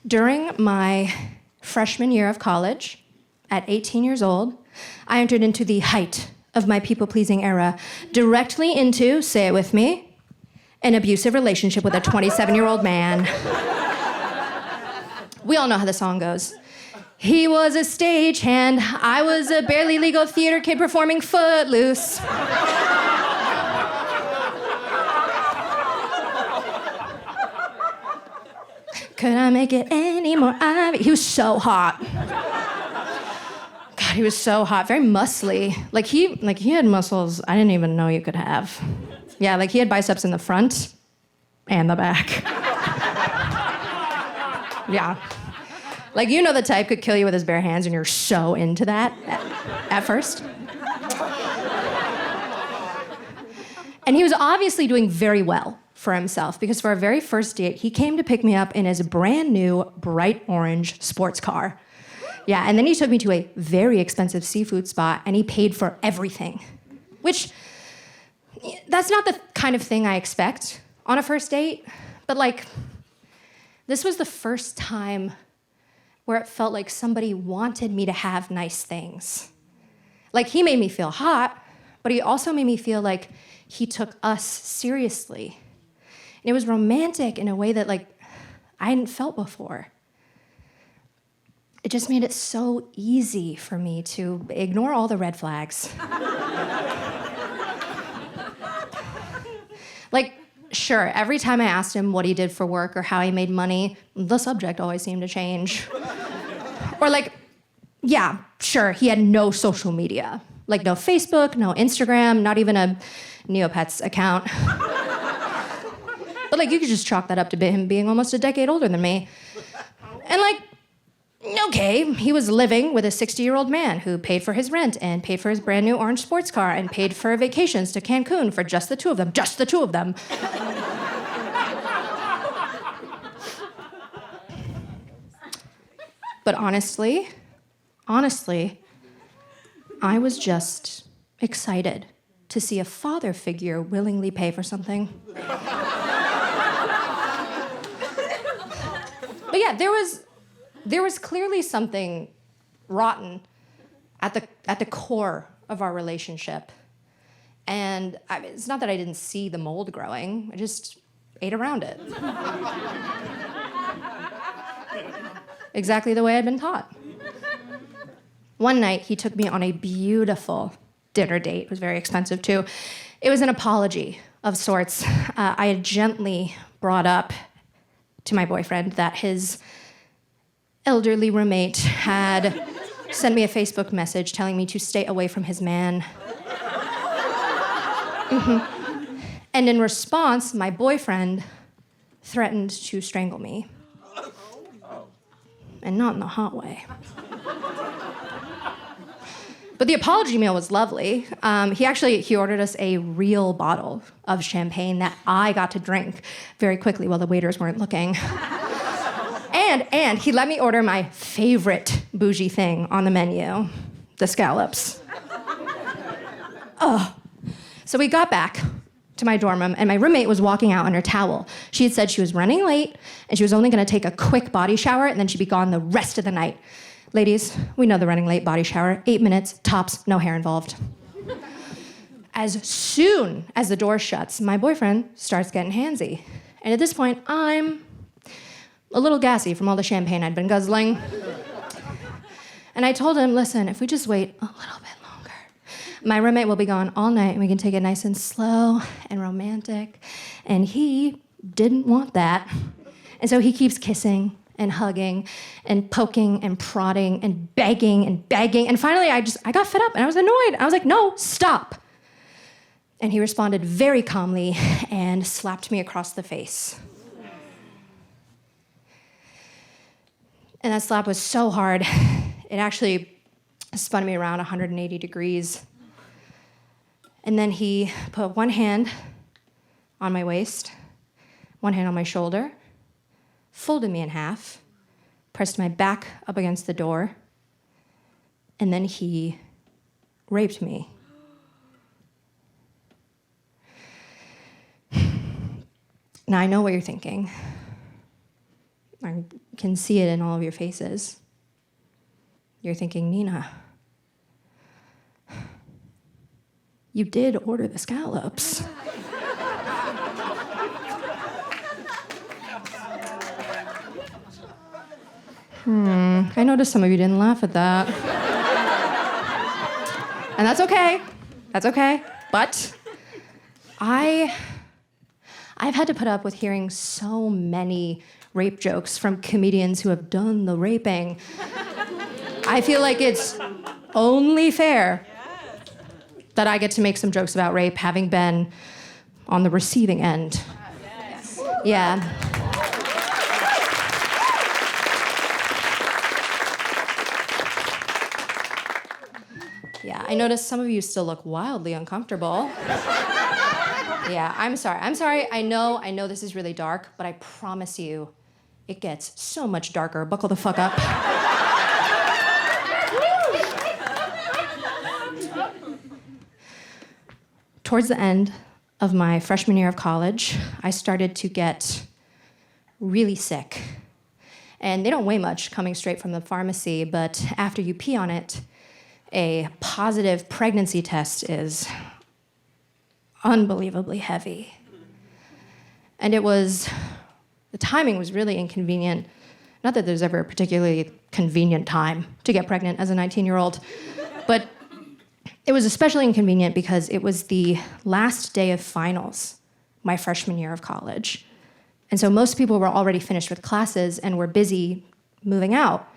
During my freshman year of college, at 18 years old, I entered into the height of my people-pleasing era, directly into, say it with me, an abusive relationship with a 27-year-old man. We all know how the song goes. He was a stagehand. I was a barely legal theater kid performing Footloose. Could I make it any more obvious? He was so hot. God, he was so hot. Very muscly. Like he had muscles I didn't even know you could have. Yeah, like he had biceps in the front and the back. Yeah. Like, you know the type could kill you with his bare hands, and you're so into that at first. And he was obviously doing very well for himself, because for our very first date, he came to pick me up in his brand new bright orange sports car. Yeah, and then he took me to a very expensive seafood spot, and he paid for everything. Which, that's not the kind of thing I expect on a first date, but like, this was the first time where it felt like somebody wanted me to have nice things. Like, he made me feel hot, but he also made me feel like he took us seriously. And it was romantic in a way that, like, I hadn't felt before. It just made it so easy for me to ignore all the red flags. Like, sure, every time I asked him what he did for work or how he made money, the subject always seemed to change. Or like, yeah, sure, he had no social media. Like no Facebook, no Instagram, not even a Neopets account. But like, you could just chalk that up to him being almost a decade older than me. And like, okay, he was living with a 60-year-old man who paid for his rent and paid for his brand new orange sports car and paid for vacations to Cancun for just the two of them. But honestly, I was just excited to see a father figure willingly pay for something. But yeah, there was clearly something rotten at the core of our relationship. And it's not that I didn't see the mold growing, I just ate around it. Exactly the way I'd been taught. One night, he took me on a beautiful dinner date. It was very expensive, too. It was an apology of sorts. I had gently brought up to my boyfriend that his elderly roommate had sent me a Facebook message telling me to stay away from his man. Mm-hmm. And in response, my boyfriend threatened to strangle me. And not in the hot way. But the apology meal was lovely. He ordered us a real bottle of champagne that I got to drink very quickly while the waiters weren't looking. And he let me order my favorite bougie thing on the menu, the scallops. Oh. So we got back to my dorm room, and my roommate was walking out on her towel. She had said she was running late, and she was only gonna take a quick body shower, and then she'd be gone the rest of the night. Ladies, we know the running late body shower, 8 minutes, tops, no hair involved. As soon as the door shuts, my boyfriend starts getting handsy. And at this point, I'm a little gassy from all the champagne I'd been guzzling. And I told him, listen, if we just wait a little bit longer, my roommate will be gone all night, and we can take it nice and slow and romantic. And he didn't want that. And so he keeps kissing and hugging and poking and prodding and begging and begging. And finally, I got fed up and I was annoyed. I was like, no, stop. And he responded very calmly and slapped me across the face. And that slap was so hard, it actually spun me around 180 degrees. And then he put one hand on my waist, one hand on my shoulder, folded me in half, pressed my back up against the door, and then he raped me. Now, I know what you're thinking. I can see it in all of your faces. You're thinking, Nina, you did order the scallops. I noticed some of you didn't laugh at that. And that's okay. That's okay. But I've had to put up with hearing so many rape jokes from comedians who have done the raping. I feel like it's only fair that I get to make some jokes about rape, having been on the receiving end. Yes. Yeah. Yeah, I noticed some of you still look wildly uncomfortable. Yeah, I'm sorry. I know this is really dark, but I promise you, it gets so much darker. Buckle the fuck up. Towards the end of my freshman year of college, I started to get really sick. And they don't weigh much coming straight from the pharmacy, but after you pee on it, a positive pregnancy test is unbelievably heavy. And the timing was really inconvenient. Not that there's ever a particularly convenient time to get pregnant as a 19-year-old, but it was especially inconvenient because it was the last day of finals my freshman year of college. And so most people were already finished with classes and were busy moving out.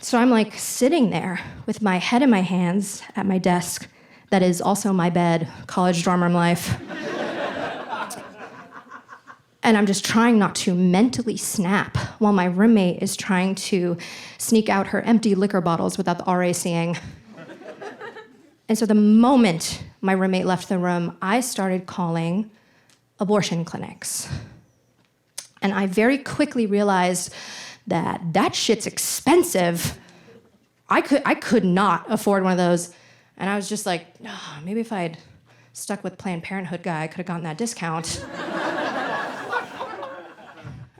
So I'm like sitting there with my head in my hands at my desk that is also my bed, college dorm room life. And I'm just trying not to mentally snap while my roommate is trying to sneak out her empty liquor bottles without the RA seeing. And so the moment my roommate left the room, I started calling abortion clinics. And I very quickly realized that shit's expensive. I could not afford one of those. And I was just like, oh, maybe if I'd stuck with Planned Parenthood guy, I could have gotten that discount.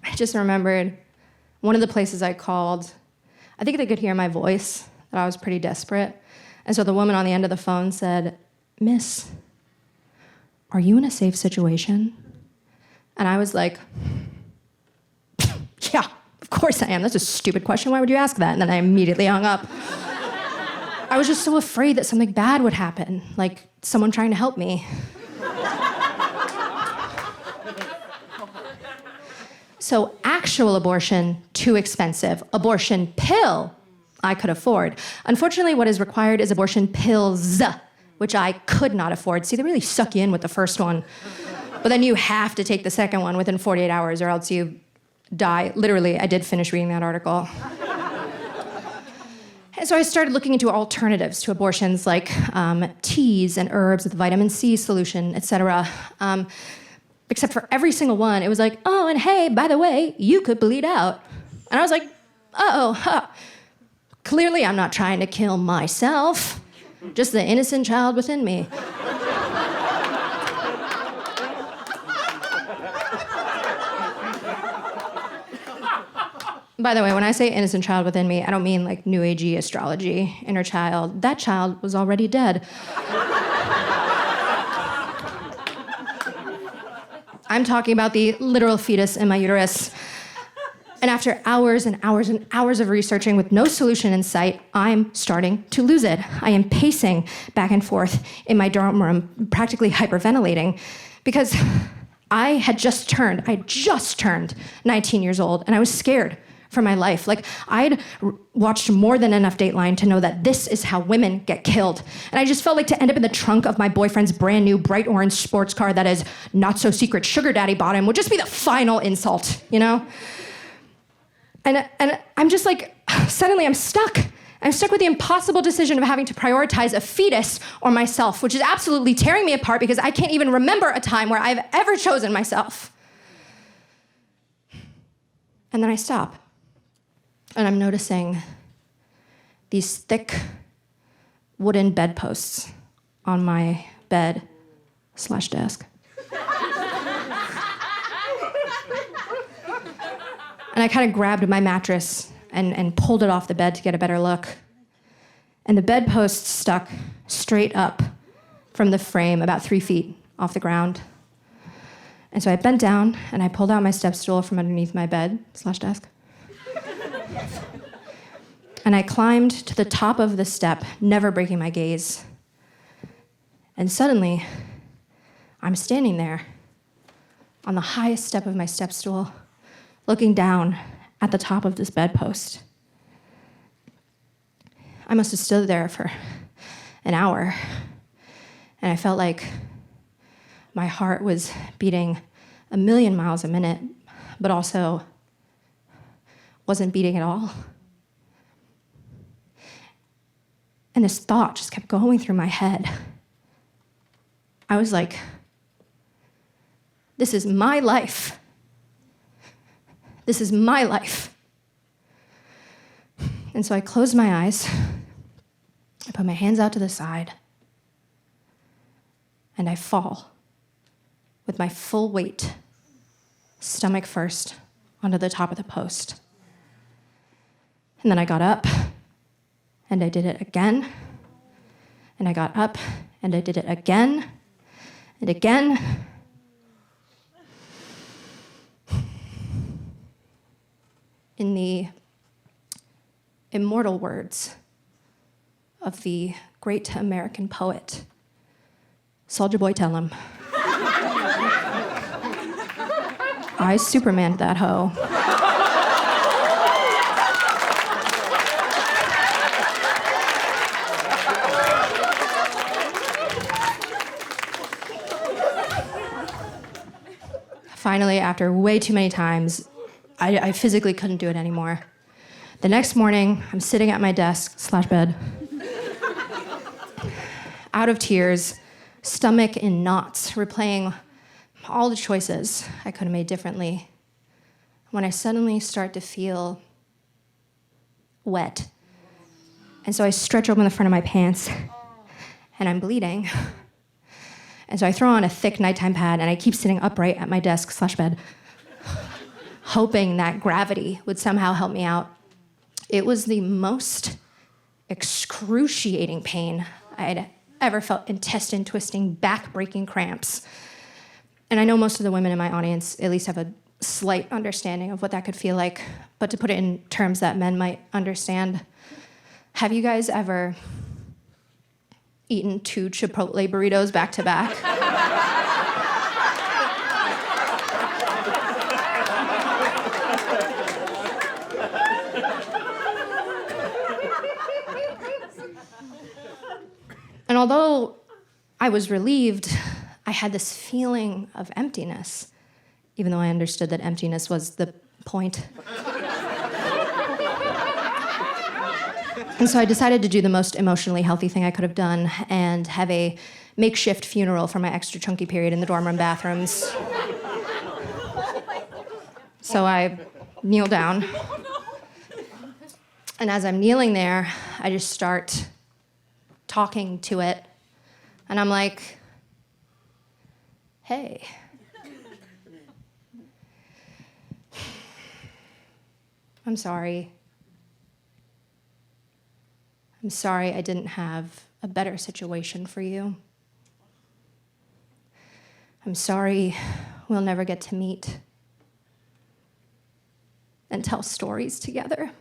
I just remembered one of the places I called, I think they could hear my voice, that I was pretty desperate. And so the woman on the end of the phone said, "Miss, are you in a safe situation?" And I was like, yeah, of course I am. That's a stupid question. Why would you ask that? And then I immediately hung up. I was just so afraid that something bad would happen, like someone trying to help me. So actual abortion, too expensive. Abortion pill, I could afford. Unfortunately, what is required is abortion pills, which I could not afford. See, they really suck you in with the first one. But then you have to take the second one within 48 hours or else you die. Literally, I did finish reading that article. And so I started looking into alternatives to abortions like teas and herbs with vitamin C solution, etc. Except for every single one, it was like, oh, and hey, by the way, you could bleed out. And I was like, clearly I'm not trying to kill myself, just the innocent child within me. By the way, when I say innocent child within me, I don't mean like New Agey astrology, inner child. That child was already dead. I'm talking about the literal fetus in my uterus. And after hours and hours and hours of researching with no solution in sight, I'm starting to lose it. I am pacing back and forth in my dorm room, practically hyperventilating, because I just turned 19 years old, and I was scared for my life. Like, I'd watched more than enough Dateline to know that this is how women get killed. And I just felt like to end up in the trunk of my boyfriend's brand new bright orange sports car that his not so secret sugar daddy bought him would just be the final insult, you know? And I'm just like, suddenly I'm stuck. I'm stuck with the impossible decision of having to prioritize a fetus or myself, which is absolutely tearing me apart because I can't even remember a time where I've ever chosen myself. And then I stop. And I'm noticing these thick wooden bedposts on my bed/desk. And I kind of grabbed my mattress and pulled it off the bed to get a better look. And the bedpost stuck straight up from the frame, about 3 feet off the ground. And so I bent down and I pulled out my step stool from underneath my bed/desk. And I climbed to the top of the step, never breaking my gaze. And suddenly, I'm standing there on the highest step of my step stool, looking down at the top of this bedpost. I must have stood there for an hour, and I felt like my heart was beating 1,000,000 miles a minute, but also wasn't beating at all. And this thought just kept going through my head. I was like, this is my life. This is my life. And so I closed my eyes, I put my hands out to the side, and I fall with my full weight, stomach first, onto the top of the post. And then I got up, and I did it again, and I got up, and I did it again, and again. In the immortal words of the great American poet, Soulja Boy tell him, I Superman'd that hoe. Finally, after way too many times, I physically couldn't do it anymore. The next morning, I'm sitting at my desk/bed, out of tears, stomach in knots, replaying all the choices I could have made differently, when I suddenly start to feel wet. And so I stretch open the front of my pants, and I'm bleeding. And so I throw on a thick nighttime pad, and I keep sitting upright at my desk/bed, hoping that gravity would somehow help me out. It was the most excruciating pain I'd ever felt, intestine twisting, back breaking cramps. And I know most of the women in my audience at least have a slight understanding of what that could feel like, but to put it in terms that men might understand, have you guys ever eaten 2 Chipotle burritos back to back? And although I was relieved, I had this feeling of emptiness, even though I understood that emptiness was the point. And so I decided to do the most emotionally healthy thing I could have done and have a makeshift funeral for my extra chunky period in the dorm room bathrooms. So I kneel down. And as I'm kneeling there, I just start talking to it. And I'm like, hey. I'm sorry. I'm sorry I didn't have a better situation for you. I'm sorry we'll never get to meet and tell stories together.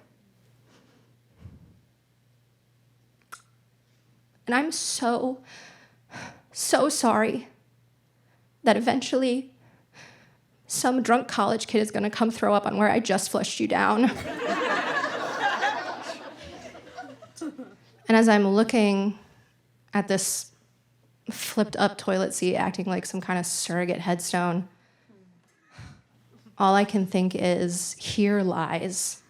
And I'm so sorry that eventually some drunk college kid is gonna come throw up on where I just flushed you down. And as I'm looking at this flipped up toilet seat acting like some kind of surrogate headstone, all I can think is, here lies.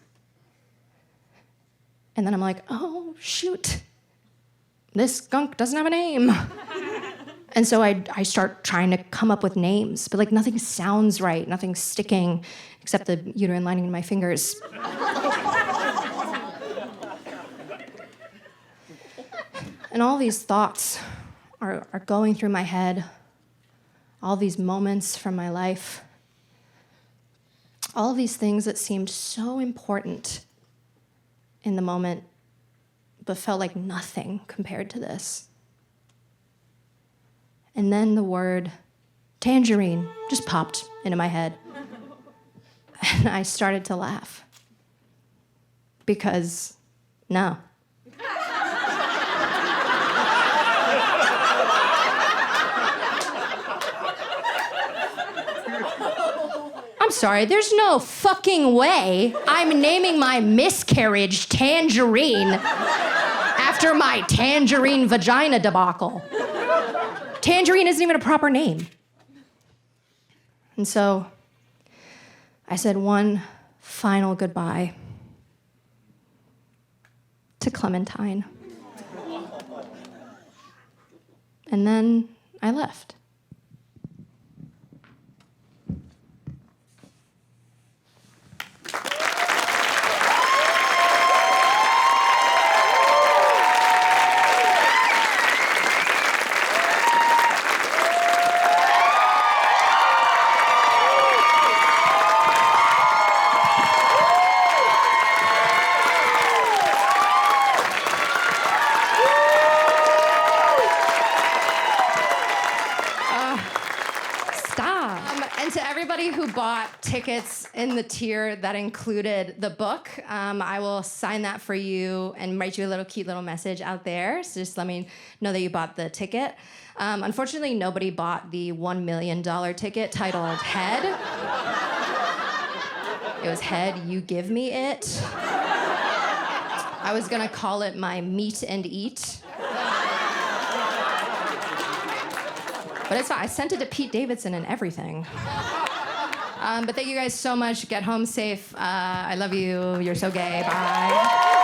And then I'm like, oh, shoot. This skunk doesn't have a name. And so I start trying to come up with names, but like nothing sounds right, nothing's sticking, except the uterine lining in my fingers. And all these thoughts are going through my head, all these moments from my life, all these things that seemed so important in the moment, but felt like nothing compared to this. And then the word tangerine just popped into my head. And I started to laugh. Because No. I'm sorry, there's no fucking way I'm naming my miscarriage Tangerine after my Tangerine Vagina debacle. Tangerine isn't even a proper name. And so I said one final goodbye to Clementine. And then I left. And to everybody who bought tickets in the tier that included the book, I will sign that for you and write you a little cute little message out there. So just let me know that you bought the ticket. Unfortunately, nobody bought the $1 million ticket titled Head. It was Head, You Give Me It. I was gonna call it my Meet and Eat. But it's fine. I sent it to Pete Davidson and everything. But thank you guys so much. Get home safe. I love you. You're so gay. Bye.